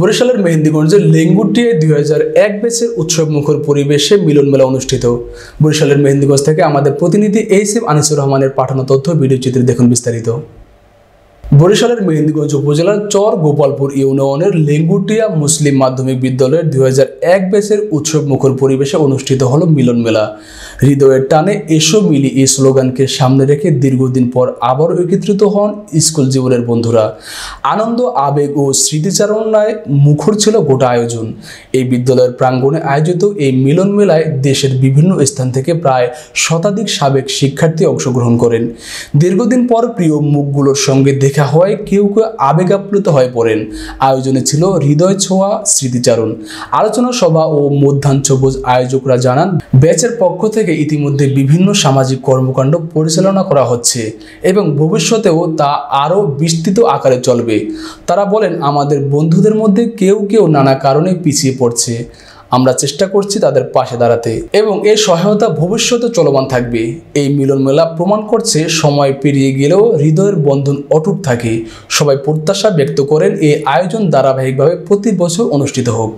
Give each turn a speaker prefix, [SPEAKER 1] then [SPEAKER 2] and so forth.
[SPEAKER 1] বরিশালের মেহেন্দিগঞ্জের লেঙ্গুটিয়ায় 2001 ব্যাচের উৎসবমুখর পরিবেশে মিলন মেলা অনুষ্ঠিত। বরিশালের মেহেন্দিগঞ্জ থেকে আমাদের প্রতিনিধি এইসএম আনিসুর রহমানের পাঠানো তথ্য ভিডিও চিত্রে দেখুন বিস্তারিত। বরিশালের মেহেন্দিগঞ্জ উপজেলার চর গোপালপুর ইউনিয়নের লেঙ্গুটিয়া মুসলিম মাধ্যমিক বিদ্যালয়ের 2001 ব্যাচের উৎসবমুখর পরিবেশে অনুষ্ঠিত হলো মিলন মেলা। হৃদয়ের টানে এসো মিলি এই স্লোগানকে সামনে রেখে দীর্ঘদিন পর আবারও একত্রিত হন স্কুল জীবনের বন্ধুরা। আনন্দ, আবেগ ও স্মৃতিচারণায় মুখর ছিল গোটা আয়োজন। এই বিদ্যালয়ের প্রাঙ্গণে আয়োজিত এই মিলন মেলায় দেশের বিভিন্ন স্থান থেকে প্রায় শতাধিক সাবেক শিক্ষার্থী অংশগ্রহণ করেন। দীর্ঘদিন পর প্রিয় মুখগুলোর সঙ্গে দেখা হয় কেউ কেউ আবেগ আপ্লুত হয়ে পড়েন। আয়োজনে ছিল হৃদয় ছোঁয়া স্মৃতিচারণ, আলোচনা সভা ও মধ্যাহ্নভোজ। আয়োজকরা জানান, ব্যাচের পক্ষ থেকে ইতিমধ্যে বিভিন্ন সামাজিক কর্মকাণ্ড পরিচালনা করা হচ্ছে এবং ভবিষ্যতেও তা আরও বিস্তৃত আকারে চলবে। তারা বলেন, আমাদের বন্ধুদের মধ্যে কেউ কেউ নানা কারণে পিছিয়ে পড়ছে। আমরা চেষ্টা করছি তাদের পাশে দাঁড়াতে এবং এই সহায়তা ভবিষ্যতে চলমান থাকবে। এই মিলন মেলা প্রমাণ করছে সময় পেরিয়ে গেলেও হৃদয়ের বন্ধন অটুট থাকে। সবাই প্রত্যাশা ব্যক্ত করেন এই আয়োজন ধারাবাহিকভাবে প্রতি বছর অনুষ্ঠিত হোক।